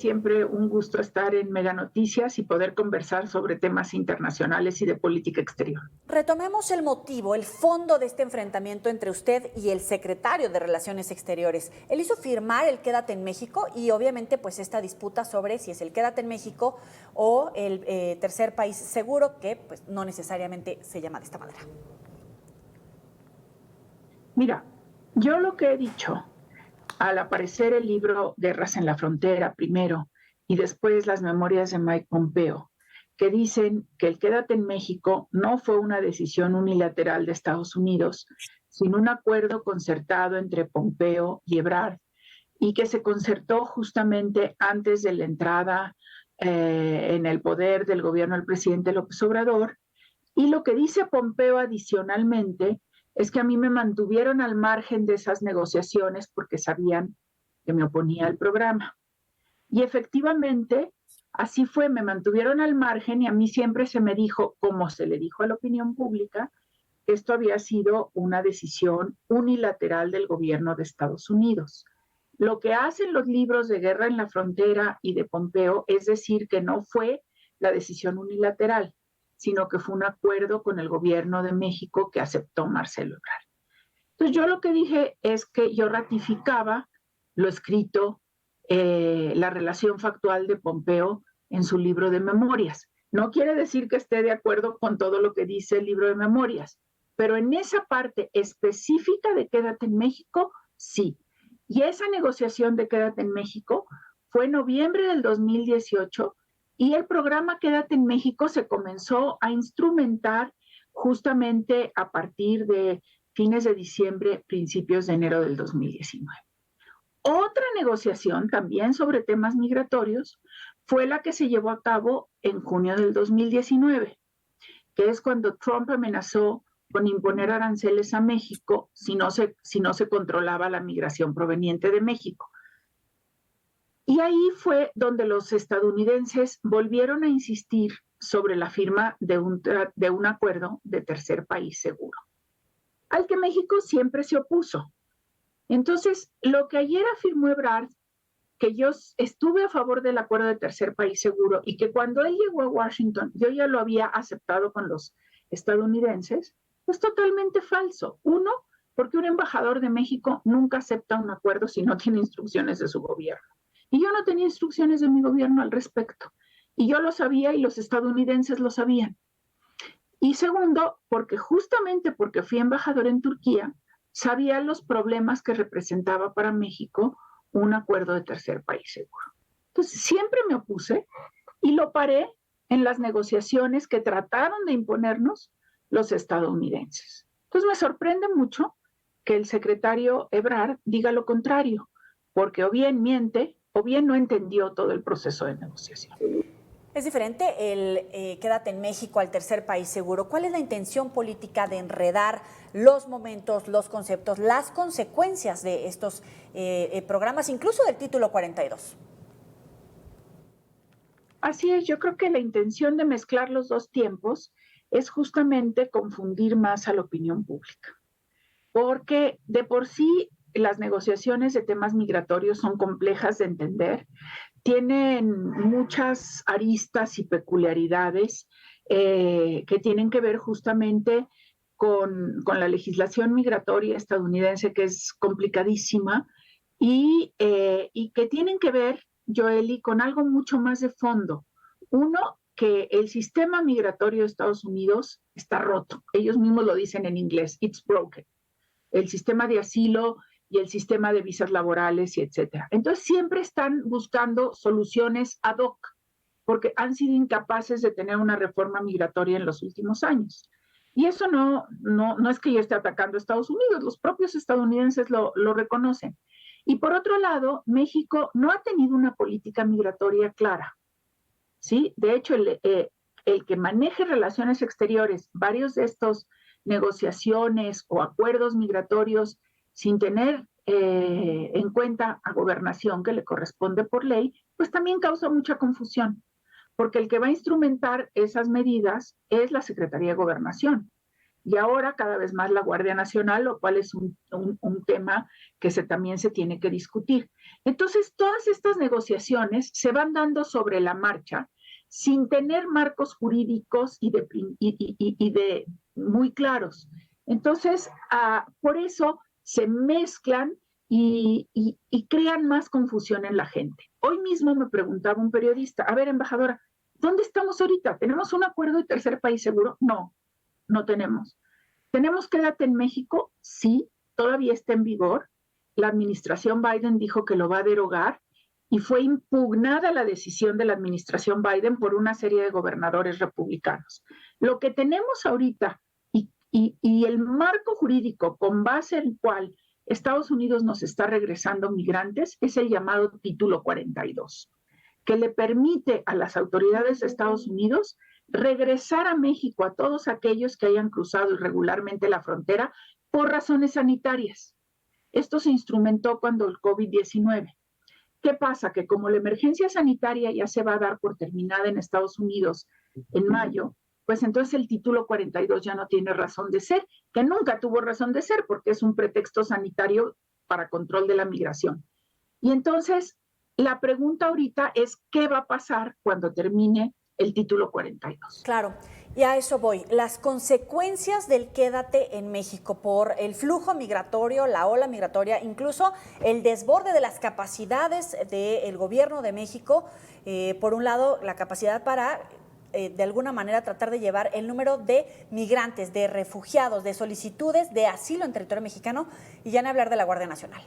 siempre un gusto estar en Mega Noticias y poder conversar sobre temas internacionales y de política exterior. Retomemos el motivo, el fondo de este enfrentamiento entre usted y el secretario de Relaciones Exteriores. Él hizo firmar el Quédate en México y obviamente pues esta disputa sobre si es el Quédate en México o el tercer país seguro, que pues no necesariamente se llama de esta manera. Mira, yo lo que he dicho al aparecer el libro Guerras en la Frontera primero y después las memorias de Mike Pompeo, que dicen que el Quédate en México no fue una decisión unilateral de Estados Unidos, sino un acuerdo concertado entre Pompeo y Ebrard, y que se concertó justamente antes de la entrada en el poder del gobierno del presidente López Obrador. Y lo que dice Pompeo adicionalmente es que a mí me mantuvieron al margen de esas negociaciones porque sabían que me oponía al programa. Y efectivamente, así fue, me mantuvieron al margen y a mí siempre se me dijo, como se le dijo a la opinión pública, que esto había sido una decisión unilateral del gobierno de Estados Unidos. Lo que hacen los libros de Guerra en la Frontera y de Pompeo es decir que no fue la decisión unilateral, sino que fue un acuerdo con el gobierno de México que aceptó Marcelo Ebrard. Entonces yo lo que dije es que yo ratificaba lo escrito, la relación factual de Pompeo en su libro de memorias. No quiere decir que esté de acuerdo con todo lo que dice el libro de memorias, pero en esa parte específica de Quédate en México, sí. Y esa negociación de Quédate en México fue en noviembre del 2018 y el programa Quédate en México se comenzó a instrumentar justamente a partir de fines de diciembre, principios de enero del 2019. Otra negociación también sobre temas migratorios fue la que se llevó a cabo en junio del 2019, que es cuando Trump amenazó con imponer aranceles a México si no se controlaba la migración proveniente de México. Y ahí fue donde los estadounidenses volvieron a insistir sobre la firma de un acuerdo de tercer país seguro, al que México siempre se opuso. Entonces, lo que ayer afirmó Ebrard, que yo estuve a favor del acuerdo de tercer país seguro y que cuando él llegó a Washington yo ya lo había aceptado con los estadounidenses, es totalmente falso. Uno, porque un embajador de México nunca acepta un acuerdo si no tiene instrucciones de su gobierno. Y yo no tenía instrucciones de mi gobierno al respecto. Y yo lo sabía y los estadounidenses lo sabían. Y segundo, porque justamente porque fui embajador en Turquía, sabía los problemas que representaba para México un acuerdo de tercer país seguro. Entonces, siempre me opuse y lo paré en las negociaciones que trataron de imponernos los estadounidenses. Entonces, me sorprende mucho que el secretario Ebrard diga lo contrario, porque o bien miente o bien no entendió todo el proceso de negociación. Es diferente el Quédate en México al tercer país seguro. ¿Cuál es la intención política de enredar los momentos, los conceptos, las consecuencias de estos programas, incluso del título 42? Así es, yo creo que la intención de mezclar los dos tiempos es justamente confundir más a la opinión pública, porque de por sí las negociaciones de temas migratorios son complejas de entender, tienen muchas aristas y peculiaridades que tienen que ver justamente con la legislación migratoria estadounidense, que es complicadísima, y que tienen que ver, Joely, con algo mucho más de fondo. Uno, que el sistema migratorio de Estados Unidos está roto. Ellos mismos lo dicen en inglés, it's broken. El sistema de asilo y el sistema de visas laborales y etcétera. Entonces siempre están buscando soluciones ad hoc, porque han sido incapaces de tener una reforma migratoria en los últimos años. Y eso no es que yo esté atacando a Estados Unidos, los propios estadounidenses lo reconocen. Y por otro lado, México no ha tenido una política migratoria clara, ¿sí? De hecho, el que maneje relaciones exteriores, varios de estos negociaciones o acuerdos migratorios sin tener en cuenta a gobernación que le corresponde por ley, pues también causa mucha confusión, porque el que va a instrumentar esas medidas es la Secretaría de Gobernación. Y ahora cada vez más la Guardia Nacional, lo cual es un tema que también se tiene que discutir. Entonces, todas estas negociaciones se van dando sobre la marcha sin tener marcos jurídicos y de muy claros. Entonces, por eso se mezclan y crean más confusión en la gente. Hoy mismo me preguntaba un periodista, a ver, embajadora, ¿dónde estamos ahorita? ¿Tenemos un acuerdo de tercer país seguro? No, no tenemos. ¿Tenemos quédate en México? Sí, todavía está en vigor. La administración Biden dijo que lo va a derogar y fue impugnada la decisión de la administración Biden por una serie de gobernadores republicanos. Lo que tenemos ahorita y el marco jurídico con base en el cual Estados Unidos nos está regresando migrantes es el llamado Título 42, que le permite a las autoridades de Estados Unidos regresar a México a todos aquellos que hayan cruzado irregularmente la frontera por razones sanitarias. Esto se instrumentó cuando el COVID-19. ¿Qué pasa? Que como la emergencia sanitaria ya se va a dar por terminada en Estados Unidos en mayo, pues entonces el título 42 ya no tiene razón de ser, que nunca tuvo razón de ser porque es un pretexto sanitario para control de la migración. Y entonces la pregunta ahorita es ¿qué va a pasar cuando termine el título 42? Claro, y a eso voy. Las consecuencias del quédate en México por el flujo migratorio, la ola migratoria, incluso el desborde de las capacidades del gobierno de México, por un lado, la capacidad para de alguna manera tratar de llevar el número de migrantes, de refugiados, de solicitudes de asilo en territorio mexicano, y ya no hablar de la Guardia Nacional.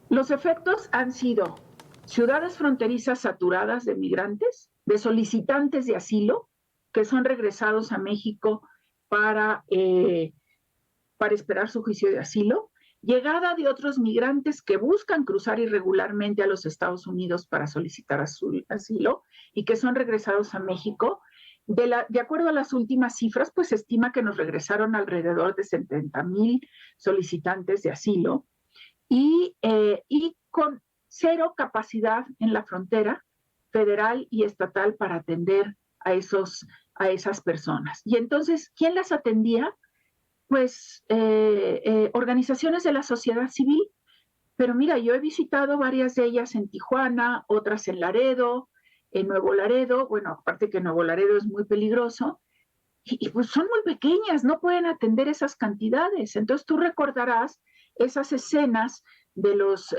Los efectos han sido ciudades fronterizas saturadas de migrantes, de solicitantes de asilo, que son regresados a México para esperar su juicio de asilo, llegada de otros migrantes que buscan cruzar irregularmente a los Estados Unidos para solicitar asilo y que son regresados a México. De acuerdo a las últimas cifras, pues se estima que nos regresaron alrededor de 70,000 solicitantes de asilo y con cero capacidad en la frontera federal y estatal para atender a esas personas. Y entonces, ¿quién las atendía? Pues organizaciones de la sociedad civil. Pero mira, yo he visitado varias de ellas en Tijuana, otras en Laredo, en Nuevo Laredo, bueno, aparte que Nuevo Laredo es muy peligroso, y pues son muy pequeñas, no pueden atender esas cantidades. Entonces tú recordarás esas escenas de los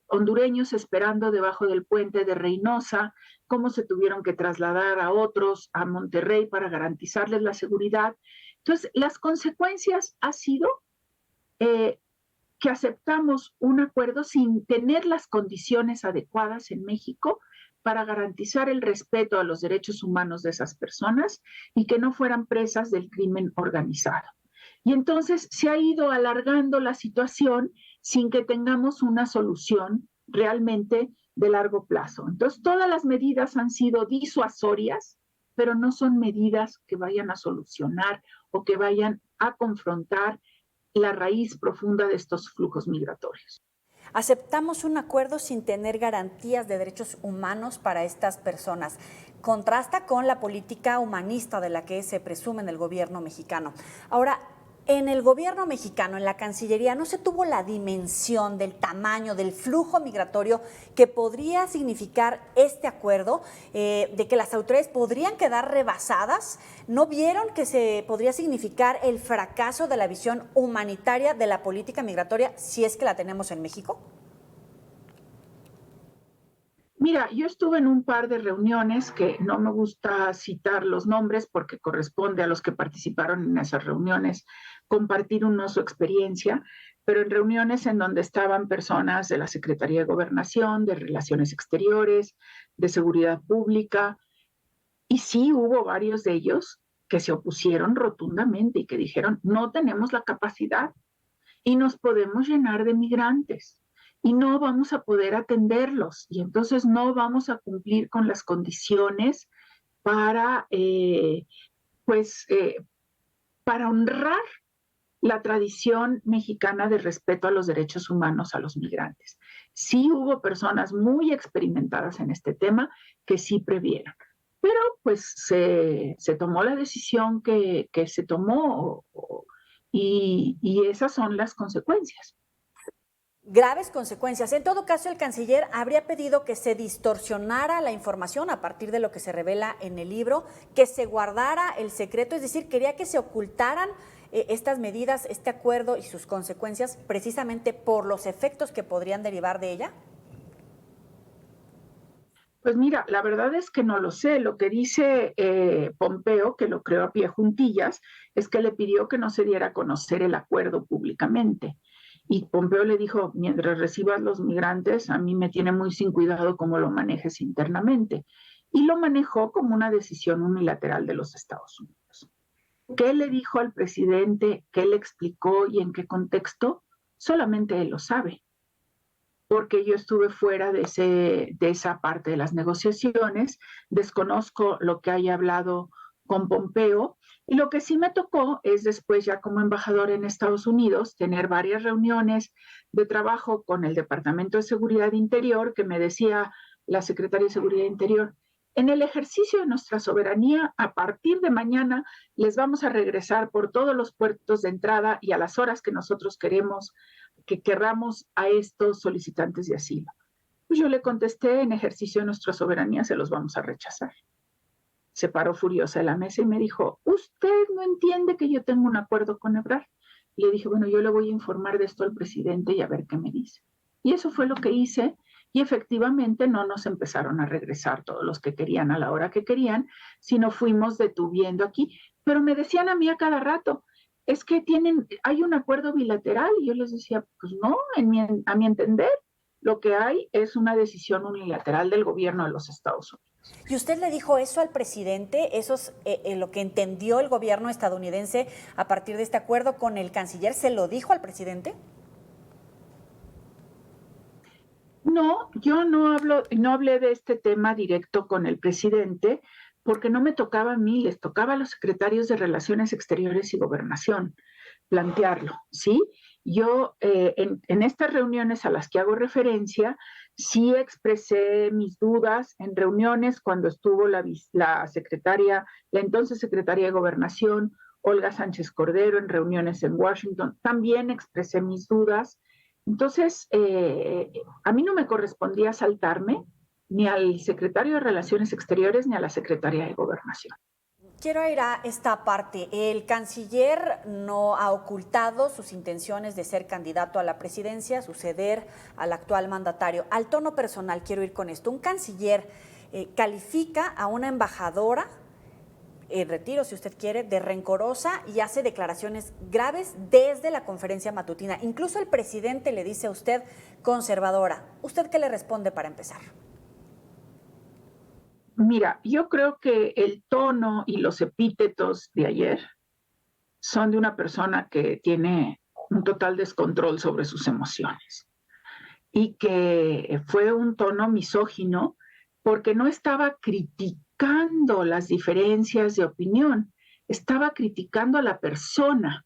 hondureños esperando debajo del puente de Reynosa, cómo se tuvieron que trasladar a otros a Monterrey para garantizarles la seguridad. Entonces, las consecuencias ha sido que aceptamos un acuerdo sin tener las condiciones adecuadas en México para garantizar el respeto a los derechos humanos de esas personas y que no fueran presas del crimen organizado. Y entonces se ha ido alargando la situación sin que tengamos una solución realmente de largo plazo. Entonces, todas las medidas han sido disuasorias, pero no son medidas que vayan a solucionar o que vayan a confrontar la raíz profunda de estos flujos migratorios. Aceptamos un acuerdo sin tener garantías de derechos humanos para estas personas. Contrasta con la política humanista de la que se presume en el gobierno mexicano. Ahora, en el gobierno mexicano, en la Cancillería, no se tuvo la dimensión del tamaño del flujo migratorio que podría significar este acuerdo, de que las autoridades podrían quedar rebasadas. ¿No vieron que se podría significar el fracaso de la visión humanitaria de la política migratoria si es que la tenemos en México? Mira, yo estuve en un par de reuniones que no me gusta citar los nombres porque corresponde a los que participaron en esas reuniones compartir su experiencia, pero en reuniones en donde estaban personas de la Secretaría de Gobernación, de Relaciones Exteriores, de Seguridad Pública, y sí hubo varios de ellos que se opusieron rotundamente y que dijeron, no tenemos la capacidad y nos podemos llenar de migrantes y no vamos a poder atenderlos y entonces no vamos a cumplir con las condiciones para, para honrar la tradición mexicana de respeto a los derechos humanos a los migrantes. Sí hubo personas muy experimentadas en este tema que sí previeron, pero pues se tomó la decisión que se tomó y esas son las consecuencias. Graves consecuencias. En todo caso, el canciller habría pedido que se distorsionara la información a partir de lo que se revela en el libro, que se guardara el secreto, es decir, quería que se ocultaran estas medidas, este acuerdo y sus consecuencias precisamente por los efectos que podrían derivar de ella. Pues mira, la verdad es que no lo sé. Lo que dice Pompeo, que lo creó a pie juntillas, es que le pidió que no se diera a conocer el acuerdo públicamente. Y Pompeo le dijo, mientras recibas los migrantes, a mí me tiene muy sin cuidado cómo lo manejes internamente. Y lo manejó como una decisión unilateral de los Estados Unidos. ¿Qué le dijo al presidente? ¿Qué le explicó y en qué contexto? Solamente él lo sabe, porque yo estuve fuera de esa parte de las negociaciones, desconozco lo que haya hablado con Pompeo, y lo que sí me tocó es después ya como embajador en Estados Unidos tener varias reuniones de trabajo con el Departamento de Seguridad Interior, que me decía la Secretaria de Seguridad Interior, en el ejercicio de nuestra soberanía, a partir de mañana les vamos a regresar por todos los puertos de entrada y a las horas que nosotros querramos a estos solicitantes de asilo. Pues yo le contesté, en ejercicio de nuestra soberanía se los vamos a rechazar. Se paró furiosa de la mesa y me dijo, ¿usted no entiende que yo tengo un acuerdo con Ebrard? Y le dije, bueno, yo le voy a informar de esto al presidente y a ver qué me dice. Y eso fue lo que hice, y efectivamente no nos empezaron a regresar todos los que querían a la hora que querían, sino fuimos detuviendo aquí. Pero me decían a mí a cada rato, es que hay un acuerdo bilateral, y yo les decía, pues no, a mi entender, lo que hay es una decisión unilateral del gobierno de los Estados Unidos. ¿Y usted le dijo eso al presidente? ¿Eso es lo que entendió el gobierno estadounidense a partir de este acuerdo con el canciller? ¿Se lo dijo al presidente? No, yo no hablé de este tema directo con el presidente porque no me tocaba a mí, les tocaba a los secretarios de Relaciones Exteriores y Gobernación plantearlo, ¿sí? Yo en estas reuniones a las que hago referencia, sí expresé mis dudas en reuniones cuando estuvo la secretaria, la entonces secretaria de Gobernación, Olga Sánchez Cordero, en reuniones en Washington, también expresé mis dudas. Entonces, a mí no me correspondía saltarme ni al secretario de Relaciones Exteriores ni a la secretaria de Gobernación. Quiero ir a esta parte. El canciller no ha ocultado sus intenciones de ser candidato a la presidencia, suceder al actual mandatario. Al tono personal quiero ir con esto. Un canciller califica a una embajadora, en retiro si usted quiere, de rencorosa y hace declaraciones graves desde la conferencia matutina. Incluso el presidente le dice a usted conservadora. ¿Usted qué le responde para empezar? Mira, yo creo que el tono y los epítetos de ayer son de una persona que tiene un total descontrol sobre sus emociones y que fue un tono misógino porque no estaba criticando las diferencias de opinión, estaba criticando a la persona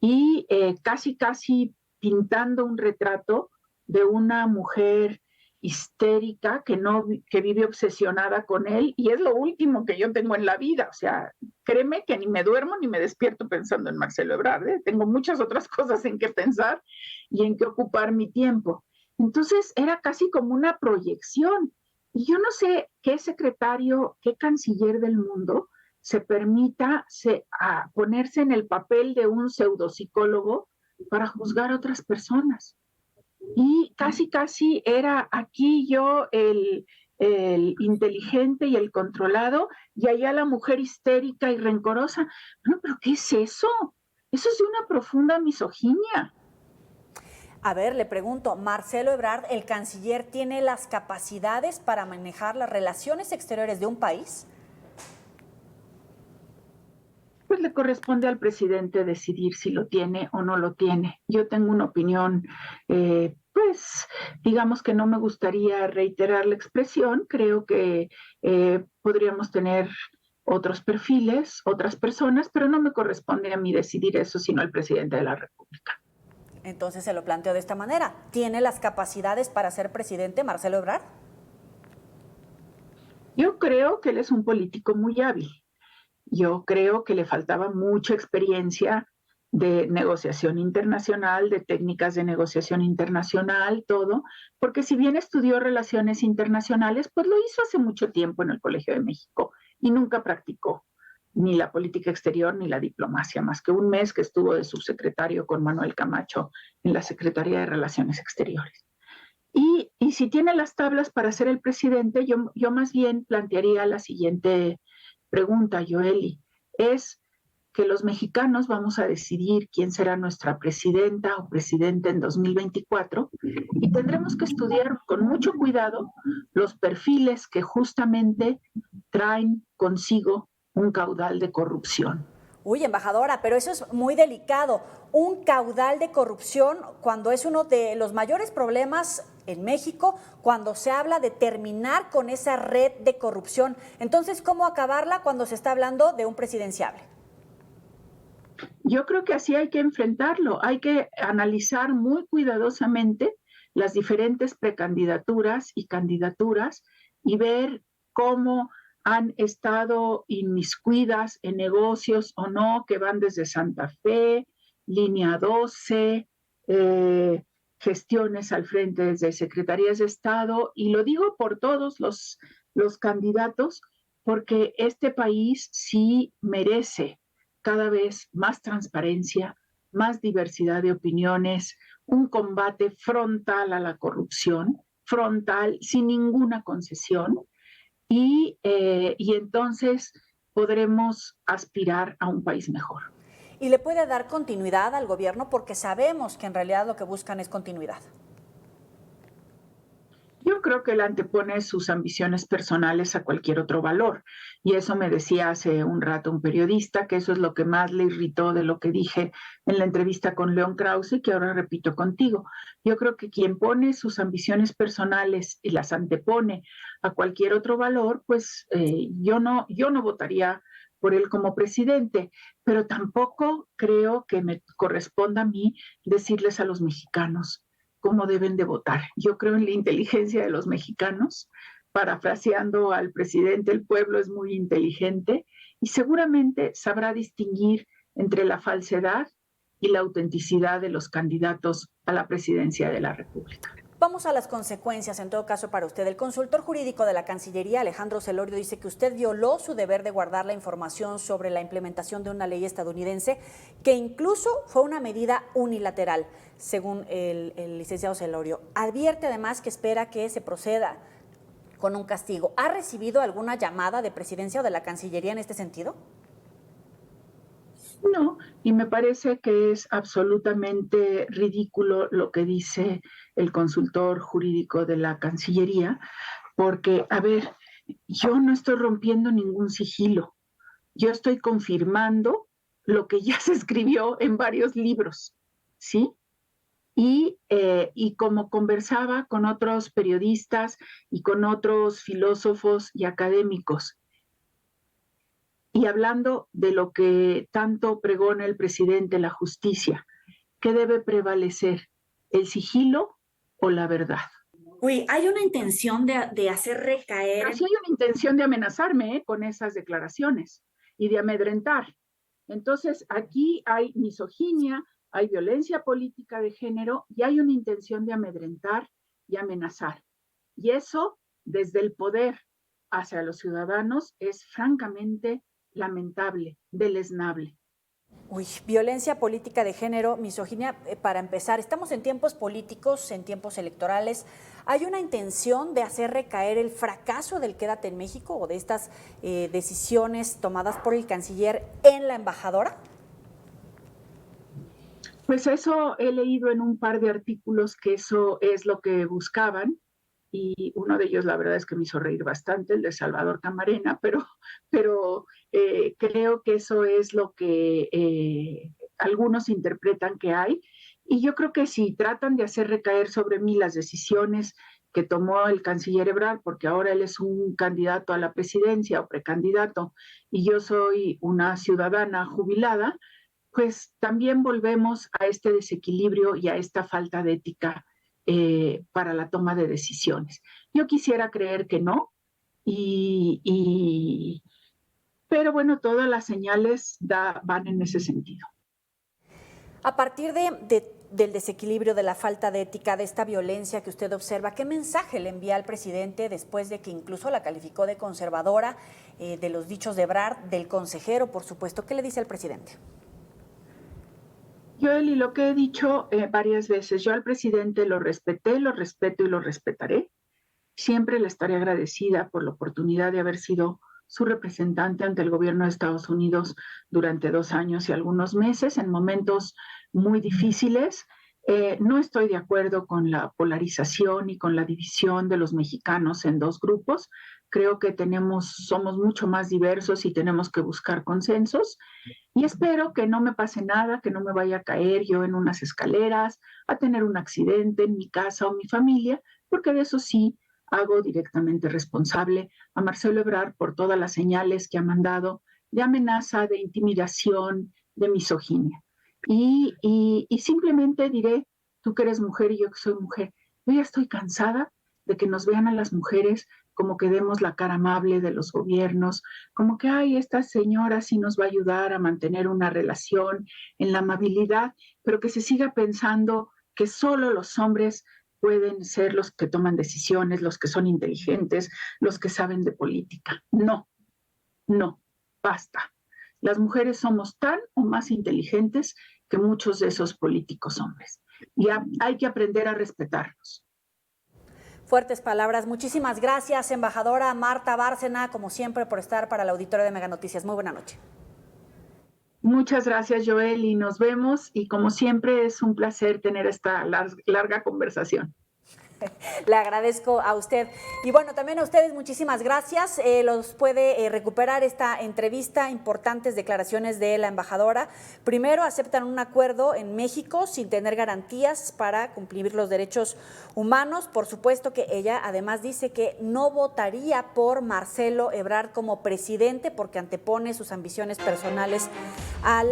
y casi pintando un retrato de una mujer histérica que vive obsesionada con él, y es lo último que yo tengo en la vida. O sea, créeme que ni me duermo ni me despierto pensando en Marcelo Ebrard, ¿eh? Tengo muchas otras cosas en que pensar y en que ocupar mi tiempo. Entonces era casi como una proyección. Y yo no sé qué secretario, qué canciller del mundo se permita ponerse en el papel de un pseudopsicólogo para juzgar a otras personas. Y casi era aquí yo el inteligente y el controlado, y allá la mujer histérica y rencorosa. No, pero ¿qué es eso? Eso es de una profunda misoginia. A ver, le pregunto, Marcelo Ebrard, ¿el canciller tiene las capacidades para manejar las relaciones exteriores de un país? Pues le corresponde al presidente decidir si lo tiene o no lo tiene. Yo tengo una opinión, pues digamos que no me gustaría reiterar la expresión, creo que podríamos tener otros perfiles, otras personas, pero no me corresponde a mí decidir eso, sino al presidente de la República. Entonces se lo planteo de esta manera. ¿Tiene las capacidades para ser presidente Marcelo Ebrard? Yo creo que él es un político muy hábil. Yo creo que le faltaba mucha experiencia de negociación internacional, de técnicas de negociación internacional, todo, porque si bien estudió relaciones internacionales, pues lo hizo hace mucho tiempo en el Colegio de México y nunca practicó ni la política exterior ni la diplomacia, más que un mes que estuvo de subsecretario con Manuel Camacho en la Secretaría de Relaciones Exteriores. Y si tiene las tablas para ser el presidente, yo más bien plantearía la siguiente pregunta, Yoeli, es que los mexicanos vamos a decidir quién será nuestra presidenta o presidente en 2024 y tendremos que estudiar con mucho cuidado los perfiles que justamente traen consigo un caudal de corrupción. Uy, embajadora, pero eso es muy delicado. Un caudal de corrupción cuando es uno de los mayores problemas en México, cuando se habla de terminar con esa red de corrupción. Entonces, ¿cómo acabarla cuando se está hablando de un presidenciable? Yo creo que así hay que enfrentarlo. Hay que analizar muy cuidadosamente las diferentes precandidaturas y candidaturas y ver cómo han estado inmiscuidas en negocios o no, que van desde Santa Fe, Línea 12, gestiones al frente desde secretarías de Estado, y lo digo por todos los candidatos, porque este país sí merece cada vez más transparencia, más diversidad de opiniones, un combate frontal a la corrupción, frontal, sin ninguna concesión, y entonces podremos aspirar a un país mejor. Y le puede dar continuidad al gobierno porque sabemos que en realidad lo que buscan es continuidad. Yo creo que él antepone sus ambiciones personales a cualquier otro valor. Y eso me decía hace un rato un periodista, que eso es lo que más le irritó de lo que dije en la entrevista con León Krause, que ahora repito contigo. Yo creo que quien pone sus ambiciones personales y las antepone a cualquier otro valor, pues yo no votaría por él como presidente, pero tampoco creo que me corresponda a mí decirles a los mexicanos cómo deben de votar. Yo creo en la inteligencia de los mexicanos. Parafraseando al presidente, el pueblo es muy inteligente y seguramente sabrá distinguir entre la falsedad y la autenticidad de los candidatos a la presidencia de la República. Vamos a las consecuencias, en todo caso, para usted. El consultor jurídico de la Cancillería, Alejandro Celorio, dice que usted violó su deber de guardar la información sobre la implementación de una ley estadounidense, que incluso fue una medida unilateral, según el licenciado Celorio. Advierte además que espera que se proceda con un castigo. ¿Ha recibido alguna llamada de presidencia o de la Cancillería en este sentido? No, y me parece que es absolutamente ridículo lo que dice el consultor jurídico de la Cancillería, porque, a ver, yo no estoy rompiendo ningún sigilo, yo estoy confirmando lo que ya se escribió en varios libros, ¿sí? Y como conversaba con otros periodistas y con otros filósofos y académicos, y hablando de lo que tanto pregona el presidente, la justicia, ¿qué debe prevalecer? ¿El sigilo o la verdad? Uy, hay una intención de hacer recaer. Pero sí hay una intención de amenazarme con esas declaraciones y de amedrentar. Entonces, aquí hay misoginia, hay violencia política de género y hay una intención de amedrentar y amenazar. Y eso, desde el poder hacia los ciudadanos, es francamente lamentable, deleznable. Uy, violencia política de género, misoginia, para empezar, estamos en tiempos políticos, en tiempos electorales. ¿Hay una intención de hacer recaer el fracaso del Quédate en México o de estas decisiones tomadas por el canciller en la embajadora? Pues eso he leído en un par de artículos que eso es lo que buscaban, y uno de ellos la verdad es que me hizo reír bastante, el de Salvador Camarena, pero creo que eso es lo que algunos interpretan que hay, y yo creo que si tratan de hacer recaer sobre mí las decisiones que tomó el canciller Ebrard, porque ahora él es un candidato a la presidencia o precandidato, y yo soy una ciudadana jubilada, pues también volvemos a este desequilibrio y a esta falta de ética para la toma de decisiones. Yo quisiera creer que no, pero bueno, todas las señales van en ese sentido. A partir del desequilibrio, de la falta de ética, de esta violencia que usted observa, ¿qué mensaje le envía al presidente después de que incluso la calificó de conservadora, de los dichos de Ebrard, del consejero, por supuesto? ¿Qué le dice al presidente? Joel, y lo que he dicho varias veces, yo al presidente lo respeté, lo respeto y lo respetaré. Siempre le estaré agradecida por la oportunidad de haber sido su representante ante el gobierno de Estados Unidos durante 2 años y algunos meses, en momentos muy difíciles. No estoy de acuerdo con la polarización y con la división de los mexicanos en 2 grupos. Creo que somos mucho más diversos y tenemos que buscar consensos. Y espero que no me pase nada, que no me vaya a caer yo en unas escaleras, a tener un accidente en mi casa o mi familia, porque de eso sí hago directamente responsable a Marcelo Ebrard por todas las señales que ha mandado de amenaza, de intimidación, de misoginia. Y simplemente diré, tú que eres mujer y yo que soy mujer, yo ya estoy cansada de que nos vean a las mujeres como que demos la cara amable de los gobiernos, como que, ay, esta señora sí nos va a ayudar a mantener una relación en la amabilidad, pero que se siga pensando que solo los hombres pueden ser los que toman decisiones, los que son inteligentes, los que saben de política. No, no, basta. Las mujeres somos tan o más inteligentes que muchos de esos políticos hombres. Y hay que aprender a respetarnos. Fuertes palabras. Muchísimas gracias, embajadora Marta Bárcena, como siempre, por estar para el auditorio de Mega Noticias. Muy buena noche. Muchas gracias, Joel, y nos vemos. Y como siempre, es un placer tener esta larga conversación. Le agradezco a usted. Y bueno, también a ustedes muchísimas gracias. Los puede recuperar esta entrevista, importantes declaraciones de la embajadora. Primero, aceptan un acuerdo en México sin tener garantías para cumplir los derechos humanos. Por supuesto que ella además dice que no votaría por Marcelo Ebrard como presidente porque antepone sus ambiciones personales a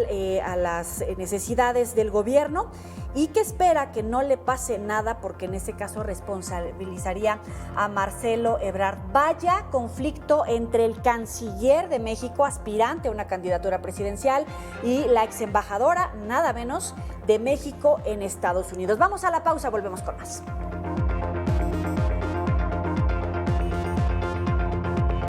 las necesidades del gobierno, y que espera que no le pase nada porque en ese caso responsabilizaría a Marcelo Ebrard. Vaya conflicto entre el canciller de México, aspirante a una candidatura presidencial, y la ex embajadora, nada menos, de México en Estados Unidos. Vamos a la pausa, volvemos con más.